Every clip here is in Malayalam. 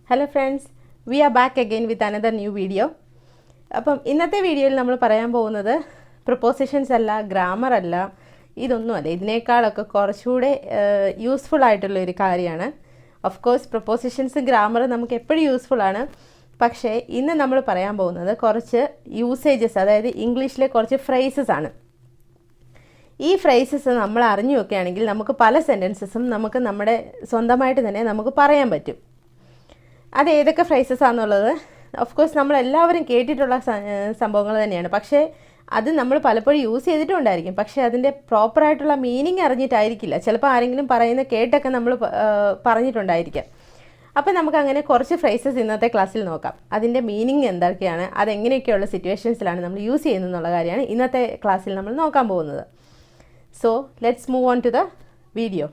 Hello friends, we are back again with another new video. അപ്പം ഇന്നത്തെ വീഡിയോയിൽ നമ്മൾ പറയാൻ പോകുന്നത് പ്രൊപ്പോസിഷൻസ് അല്ല, ഗ്രാമർ അല്ല, ഇതൊന്നുമല്ല. ഇതിനേക്കാളൊക്കെ കുറച്ചുകൂടെ യൂസ്ഫുൾ ആയിട്ടുള്ള ഒരു കാര്യമാണ്. ഓഫ് കോഴ്സ് പ്രൊപ്പോസിഷൻസ് ഗ്രാമർ നമുക്ക് എപ്പോഴും യൂസ്ഫുൾ ആണ്. പക്ഷേ ഇന്ന് നമ്മൾ പറയാൻ പോകുന്നത് കുറച്ച് യൂസേജസ്, അതായത് ഇംഗ്ലീഷിലെ കുറച്ച് ഫ്രേസസ് ആണ്. ഈ ഫ്രേസസ് നമ്മൾ അറിഞ്ഞു വെക്കുകയാണെങ്കിൽ നമുക്ക് പല സെൻറ്റൻസസും നമുക്ക് നമ്മുടെ സ്വന്തമായിട്ട് തന്നെ നമുക്ക് പറയാൻ പറ്റും. അത് ഏതൊക്കെ ഫ്രേസസ് ആണെന്നുള്ളത് ഓഫ് കോഴ്സ് നമ്മളെല്ലാവരും കേട്ടിട്ടുള്ള സംഭവങ്ങൾ തന്നെയാണ്. പക്ഷേ അത് നമ്മൾ പലപ്പോഴും യൂസ് ചെയ്തിട്ടുണ്ടായിരിക്കും, പക്ഷേ അതിൻ്റെ പ്രോപ്പറായിട്ടുള്ള മീനിങ് അറിഞ്ഞിട്ടായിരിക്കില്ല. ചിലപ്പോൾ ആരെങ്കിലും പറയുന്ന കേട്ടൊക്കെ നമ്മൾ പറഞ്ഞിട്ടുണ്ടായിരിക്കാം. അപ്പോൾ നമുക്കങ്ങനെ കുറച്ച് ഫ്രേസസ് ഇന്നത്തെ ക്ലാസ്സിൽ നോക്കാം. അതിൻ്റെ മീനിങ് എന്തൊക്കെയാണ്, അതെങ്ങനെയൊക്കെയുള്ള സിറ്റുവേഷൻസിലാണ് നമ്മൾ യൂസ് ചെയ്യുന്നതെന്നുള്ള കാര്യമാണ് ഇന്നത്തെ ക്ലാസ്സിൽ നമ്മൾ നോക്കാൻ പോകുന്നത്. So let's move on to the video.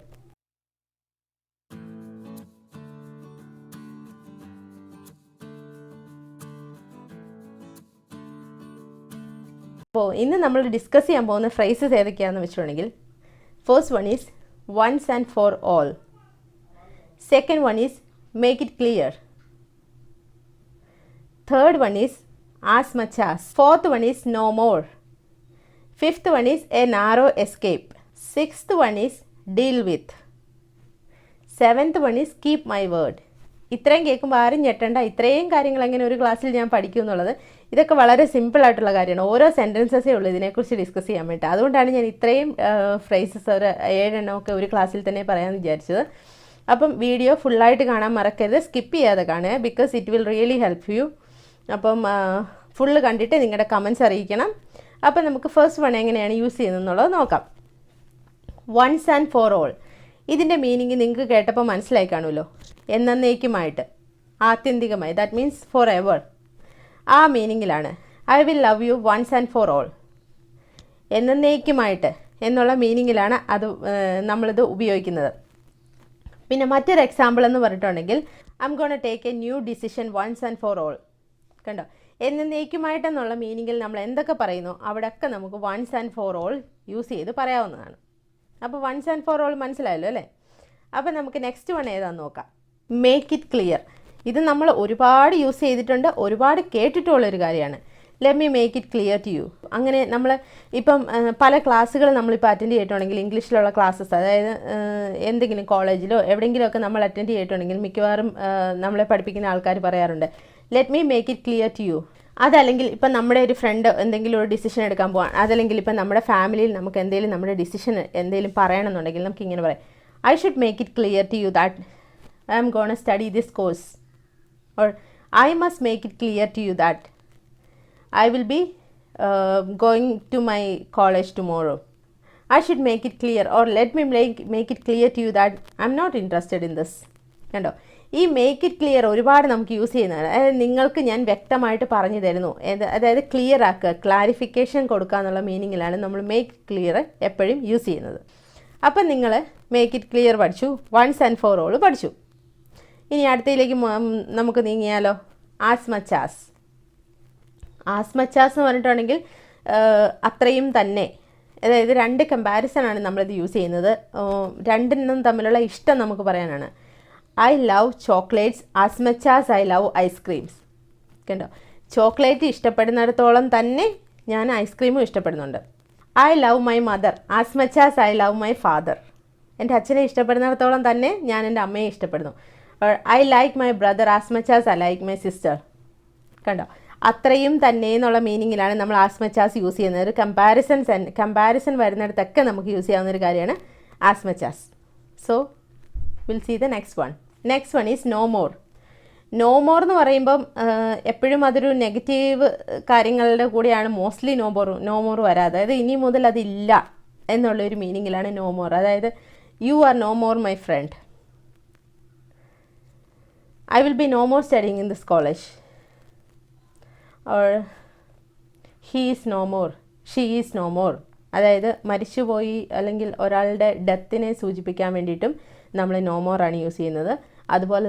അപ്പോൾ ഇന്ന് നമ്മൾ ഡിസ്കസ് ചെയ്യാൻ പോകുന്ന ഫ്രേസസ് ഏതൊക്കെയാണെന്ന് വെച്ചിട്ടുണ്ടെങ്കിൽ, first one is once and for all, second one is make it clear, third one is as much as, fourth one is no more, fifth one is a narrow escape, sixth one is deal with, seventh one is keep my word. ഇത്രയും കേൾക്കുമ്പോൾ ആരും ഞെട്ടേണ്ട, ഇത്രയും കാര്യങ്ങൾ എങ്ങനെ ഒരു ക്ലാസ്സിൽ ഞാൻ പഠിക്കും എന്നുള്ളത്. ഇതൊക്കെ വളരെ സിമ്പിളായിട്ടുള്ള കാര്യമാണ്. ഓരോ സെൻറ്റൻസസേ ഉള്ളൂ ഇതിനെക്കുറിച്ച് ഡിസ്കസ് ചെയ്യാൻ വേണ്ടി. അതുകൊണ്ടാണ് ഞാൻ ഇത്രയും ഫ്രേസസ് ഒരു 7 എണ്ണമൊക്കെ ഒരു ക്ലാസ്സിൽ തന്നെ പറയാമെന്ന് വിചാരിച്ചത്. അപ്പം വീഡിയോ ഫുള്ളായിട്ട് കാണാൻ മറക്കരുത്, സ്കിപ്പ് ചെയ്യാതെ കാണുക, because it will really help you. അപ്പം ഫുള്ള് കണ്ടിട്ട് നിങ്ങളുടെ കമൻസ് അറിയിക്കണം. അപ്പം നമുക്ക് ഫസ്റ്റ് വൺ എങ്ങനെയാണ് യൂസ് ചെയ്യുന്നതെന്നുള്ളത് നോക്കാം. വൺസ് ആൻഡ് ഫോർ ഓൾ, ഇതിൻ്റെ മീനിങ് നിങ്ങൾക്ക് കേട്ടപ്പോൾ മനസ്സിലായി കാണുമല്ലോ. എന്നേക്കുമായിട്ട്, ആത്യന്തികമായി, ദാറ്റ് മീൻസ് ഫോർ എവർ. ആ മീനിങ്ങിലാണ് I will love you once and for all. എന്നേക്കുമായിട്ട് എന്നുള്ള മീനിങ്ങിലാണ് അത് നമ്മളിത് ഉപയോഗിക്കുന്നത്. പിന്നെ മറ്റൊരു എക്സാമ്പിൾ എന്ന് പറഞ്ഞിട്ടുണ്ടെങ്കിൽ, I am gonna take a new decision once and for all. കണ്ടോ, എന്നേക്കുമായിട്ടെന്നുള്ള മീനിങ്ങിൽ നമ്മൾ എന്തൊക്കെ പറയുന്നു അവിടെയൊക്കെ നമുക്ക് once and for all use ചെയ്ത് പറയാവുന്നതാണ്. അപ്പോൾ വൺസ് ആൻഡ് ഫോർ ഓൾ മനസ്സിലായല്ലോ അല്ലേ? അപ്പോൾ നമുക്ക് നെക്സ്റ്റ് വൺ ഏതാണെന്ന് നോക്കാം. Make it clear. ഇത് നമ്മൾ ഒരുപാട് യൂസ് ചെയ്തിട്ടുണ്ട്, ഒരുപാട് കേട്ടിട്ടുള്ളൊരു കാര്യമാണ്. Let me make it clear to you. അങ്ങനെ നമ്മൾ ഇപ്പം പല ക്ലാസ്സുകൾ നമ്മളിപ്പോൾ അറ്റൻഡ് ചെയ്തിട്ടുണ്ടെങ്കിൽ, ഇംഗ്ലീഷിലുള്ള ക്ലാസ്സസ്, അതായത് എന്തെങ്കിലും കോളേജിലോ എവിടെയെങ്കിലുമൊക്കെ നമ്മൾ അറ്റൻഡ് ചെയ്തിട്ടുണ്ടെങ്കിൽ മിക്കവാറും നമ്മളെ പഠിപ്പിക്കുന്ന ആൾക്കാർ പറയാറുണ്ട് let me make it clear to you. അതല്ലെങ്കിൽ ഇപ്പം നമ്മുടെ ഒരു ഫ്രണ്ട് എന്തെങ്കിലും ഒരു ഡിസിഷൻ എടുക്കാൻ പോകാൻ, അതല്ലെങ്കിൽ ഇപ്പം നമ്മുടെ ഫാമിലിയിൽ നമുക്ക് എന്തെങ്കിലും നമ്മുടെ ഡിസിഷൻ എന്തെങ്കിലും പറയണമെന്നുണ്ടെങ്കിൽ നമുക്ക് ഇങ്ങനെ പറയാം, I should make it clear to you that I am going to study this course, or I must make it clear to you that I will be going to my college tomorrow. I should make it clear, or let me make it clear to you that I am not interested in this. കണ്ടോ, ഈ മേക്ക് ഇറ്റ് ക്ലിയർ ഒരുപാട് നമുക്ക് യൂസ് ചെയ്യുന്നതാണ്. അതായത് നിങ്ങൾക്ക് ഞാൻ വ്യക്തമായിട്ട് പറഞ്ഞു തരുന്നു, അതായത് ക്ലിയർ ആക്കുക, ക്ലാരിഫിക്കേഷൻ കൊടുക്കുക എന്നുള്ള മീനിങ്ങിലാണ് നമ്മൾ മേക്ക് ക്ലിയർ എപ്പോഴും യൂസ് ചെയ്യുന്നത്. അപ്പം നിങ്ങൾ മേക്ക് ഇറ്റ് ക്ലിയർ പഠിച്ചു, വൺസ് ആൻഡ് ഫോർ ഓൾ പഠിച്ചു. ഇനി അടുത്തയിലേക്ക് നമുക്ക് നീങ്ങിയാലോ. As much as. As much as എന്ന് പറഞ്ഞിട്ടുണ്ടെങ്കിൽ അത്രയും തന്നെ, അതായത് രണ്ട് കമ്പാരിസണാണ് നമ്മളിത് യൂസ് ചെയ്യുന്നത്. രണ്ടിനും തമ്മിലുള്ള ഇഷ്ടം നമുക്ക് പറയാനാണ്. I love chocolates as much as I love ice creams. കണ്ടോ, ചോക്ലേറ്റ് ഇഷ്ടപ്പെടുന്നിടത്തോളം തന്നെ ഞാൻ ഐസ്ക്രീമും ഇഷ്ടപ്പെടുന്നുണ്ട്. I love my mother as much as I love my father. എൻ്റെ അച്ഛനെ ഇഷ്ടപ്പെടുന്നിടത്തോളം തന്നെ ഞാൻ എൻ്റെ അമ്മയെ ഇഷ്ടപ്പെടുന്നു. I like my brother as much as I like my sister. കണ്ടോ, അത്രയും തന്നെ എന്നുള്ള മീനിങ്ങിലാണ് നമ്മൾ ആസ് മച്ച് ആസ് യൂസ് ചെയ്യുന്നത്. ഒരു കമ്പാരിസൺ വരുന്നിടത്തൊക്കെ നമുക്ക് യൂസ് ചെയ്യാവുന്ന ഒരു കാര്യമാണ് as much as. So will see the next one. Next one is no more. No more എന്ന് പറയുമ്പം എപ്പോഴും അതൊരു നെഗറ്റീവ് കാര്യങ്ങളുടെ കൂടെയാണ് മോസ്റ്റ്ലി നോ മോർ വരാതെ, അതായത് ഇനി മുതൽ അതില്ല എന്നുള്ളൊരു മീനിങ്ങിലാണ് നോ മോർ. അതായത് you are no more my friend, I will be no more studying in this college, or he is no more, she is no more. അതായത് മരിച്ചുപോയി അല്ലെങ്കിൽ ഒരാളുടെ ഡെത്തിനെ സൂചിപ്പിക്കാൻ വേണ്ടിയിട്ടും നമ്മൾ നോ മോർ ആണ് യൂസ് ചെയ്യുന്നത്. അതുപോലെ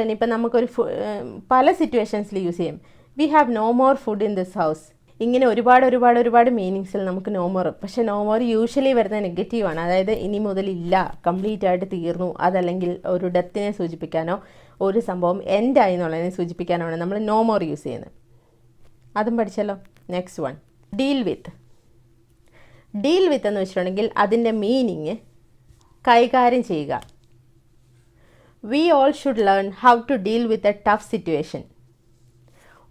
തന്നെ ഇപ്പം നമുക്കൊരു പല സിറ്റുവേഷൻസിൽ യൂസ് ചെയ്യും. We have no more food in this house, ഇങ്ങനെ ഒരുപാട് മീനിങ്സിൽ നമുക്ക് നോ മോർ. പക്ഷേ നോ മോർ യൂഷ്വലി വരുന്ന നെഗറ്റീവാണ്. അതായത് ഇനി മുതൽ ഇല്ല, കംപ്ലീറ്റ് ആയിട്ട് തീർന്നു, അതല്ലെങ്കിൽ ഒരു ഡെത്തിനെ സൂചിപ്പിക്കാനോ ഒരു സംഭവം എൻഡായി എന്നുള്ളതിനെ സൂചിപ്പിക്കാനാണ് നമ്മൾ നോ മോർ യൂസ് ചെയ്യുന്നത്. അതും പഠിച്ചല്ലോ. Next one, deal with. Deal with എന്ന് വെച്ചിട്ടുണ്ടെങ്കിൽ അതിൻ്റെ മീനിങ് കൈകാര്യം ചെയ്യുക. We all should learn how to deal with a tough situation.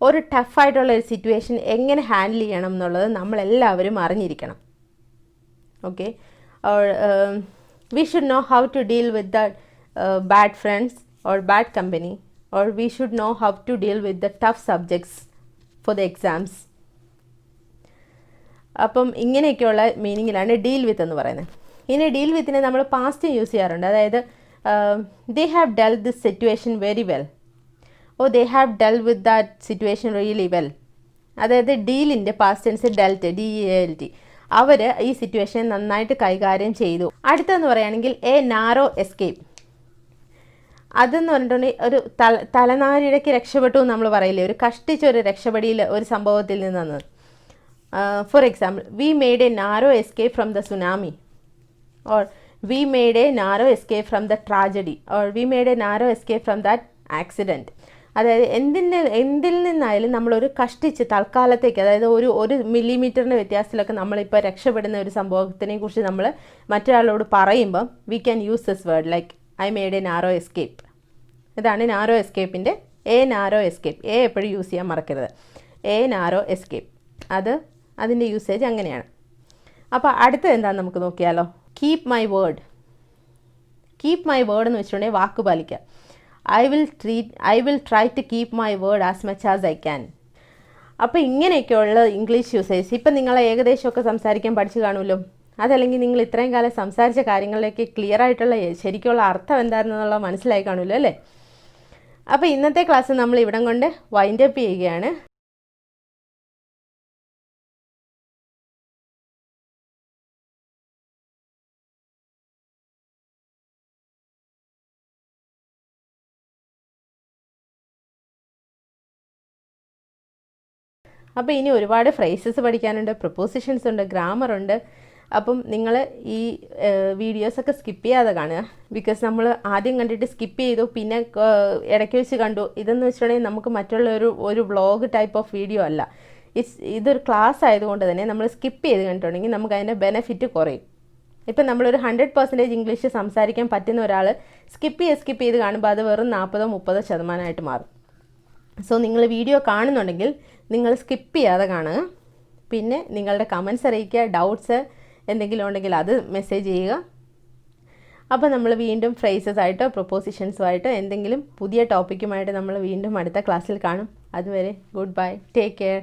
ഒരു ടഫായിട്ടുള്ള ഒരു സിറ്റുവേഷൻ എങ്ങനെ ഹാൻഡിൽ ചെയ്യണം എന്നുള്ളത് നമ്മളെല്ലാവരും അറിഞ്ഞിരിക്കണം. Okay, we should know how to deal with the bad friends or bad company, or we should know how to deal with the tough subjects for the exams. അപ്പം ഇങ്ങനെയൊക്കെയുള്ള മീനിങ്ങിലാണ് ഡീൽ വിത്ത് എന്ന് പറയുന്നത്. ഇനി ഡീൽ വിത്തിനെ നമ്മൾ പാസ്റ്റ് യൂസ് ചെയ്യാറുണ്ട്. അതായത് they have dealt this situation very well, oh they have dealt with that situation really well. അതായത് ഡീലിൻ്റെ പാസ്റ്റ് ടെൻസ് ഡെൽറ്റ്, DEALT. അവർ ഈ സിറ്റുവേഷനെ നന്നായിട്ട് കൈകാര്യം ചെയ്തു. അടുത്തെന്ന് പറയുകയാണെങ്കിൽ എ നാരോ എസ്കേപ്പ്. അതെന്ന് പറഞ്ഞിട്ടുണ്ടെങ്കിൽ ഒരു തലനാരിഴയ്ക്ക് രക്ഷപ്പെട്ടു എന്ന് നമ്മൾ പറയില്ലേ, ഒരു കഷ്ടിച്ചൊരു രക്ഷപ്പെടിയിൽ ഒരു സംഭവത്തിൽ നിന്നാണ്. For example, V made a narrow escape from the tsunami, or we made a narrow escape from the tragedy, or we made a narrow escape from that accident. അതായത് എന്തിൽ നിന്നായാലും നമ്മളൊരു കഷ്ടിച്ച് തൽക്കാലത്തേക്ക്, അതായത് ഒരു മില്ലിമീറ്ററിൻ്റെ വ്യത്യാസത്തിലൊക്കെ നമ്മളിപ്പോൾ രക്ഷപ്പെടുന്ന ഒരു സംഭവത്തിനെ കുറിച്ച് നമ്മൾ മറ്റൊരാളോട് പറയുമ്പം we can use this word like I made a narrow escape. ഇതാണ് നാരോ എസ്കേപ്പിൻ്റെ എ നാരോ എസ്കേപ്പ്. എ എപ്പോഴും യൂസ് ചെയ്യാൻ മറക്കരുത്. എ നാരോ എസ്കേപ്പ്, അതിൻ്റെ യൂസേജ് അങ്ങനെയാണ്. അപ്പോൾ അടുത്തത് എന്താണെന്ന് നമുക്ക് നോക്കിയാലോ. Keep my word. Keep my word എന്ന് വെച്ചിട്ടുണ്ടെങ്കിൽ വാക്ക് പാലിക്കുക. I will try to keep my word as much as I can. അപ്പോൾ ഇങ്ങനെയൊക്കെയുള്ള ഇംഗ്ലീഷ് യൂസേജ് ഇപ്പം നിങ്ങൾ ഏകദേശമൊക്കെ സംസാരിക്കാൻ പഠിച്ചു കാണുമല്ലോ. അതല്ലെങ്കിൽ നിങ്ങൾ ഇത്രയും കാലം സംസാരിച്ച കാര്യങ്ങളിലേക്ക് ക്ലിയർ ആയിട്ടുള്ള ശരിക്കുള്ള അർത്ഥം എന്തായിരുന്നെന്നുള്ളത് മനസ്സിലായി കാണുമല്ലോ അല്ലേ. അപ്പോൾ ഇന്നത്തെ ക്ലാസ് നമ്മൾ ഇവിടം കൊണ്ട് വൈൻഡ് അപ്പ് ചെയ്യുകയാണ്. അപ്പോൾ ഇനി ഒരുപാട് ഫ്രേസസ് പഠിക്കാനുണ്ട്, പ്രൊപ്പോസിഷൻസ് ഉണ്ട്, ഗ്രാമർ ഉണ്ട്. അപ്പം നിങ്ങൾ ഈ വീഡിയോസൊക്കെ സ്കിപ്പ് ചെയ്യാതെ കാണുക. ബിക്കോസ് നമ്മൾ ആദ്യം കണ്ടിട്ട് സ്കിപ്പ് ചെയ്തു, പിന്നെ ഇടയ്ക്ക് വെച്ച് കണ്ടു. ഇതെന്ന് വെച്ചിട്ടുണ്ടെങ്കിൽ നമുക്ക് മറ്റുള്ള ഒരു വ്ളോഗ് ടൈപ്പ് ഓഫ് വീഡിയോ അല്ല. ഇതൊരു ക്ലാസ് ആയതുകൊണ്ട് തന്നെ നമ്മൾ സ്കിപ്പ് ചെയ്ത് കണ്ടിട്ടുണ്ടെങ്കിൽ നമുക്ക് അതിൻ്റെ ബെനിഫിറ്റ് കുറയും. ഇപ്പം നമ്മളൊരു 100% ഇംഗ്ലീഷ് സംസാരിക്കാൻ പറ്റുന്ന ഒരാൾ സ്കിപ്പ് ചെയ്ത് കാണുമ്പോൾ അത് വെറും 40-30% മാറും. സോ നിങ്ങൾ വീഡിയോ കാണുന്നുണ്ടെങ്കിൽ നിങ്ങൾ സ്കിപ്പ് ചെയ്യാതെ കാണുക. പിന്നെ നിങ്ങളുടെ കമൻസ് അറിയിക്കുക, ഡൗട്ട്സ് എന്തെങ്കിലും ഉണ്ടെങ്കിൽ അത് മെസ്സേജ് ചെയ്യുക. അപ്പോൾ നമ്മൾ വീണ്ടും ഫ്രേസസ് ആയിട്ടോ പ്രൊപ്പോസിഷൻസുമായിട്ടോ എന്തെങ്കിലും പുതിയ ടോപ്പിക്കുമായിട്ട് നമ്മൾ വീണ്ടും അടുത്ത ക്ലാസ്സിൽ കാണും. അതുവരെ ഗുഡ് ബൈ, ടേക്ക് കെയർ.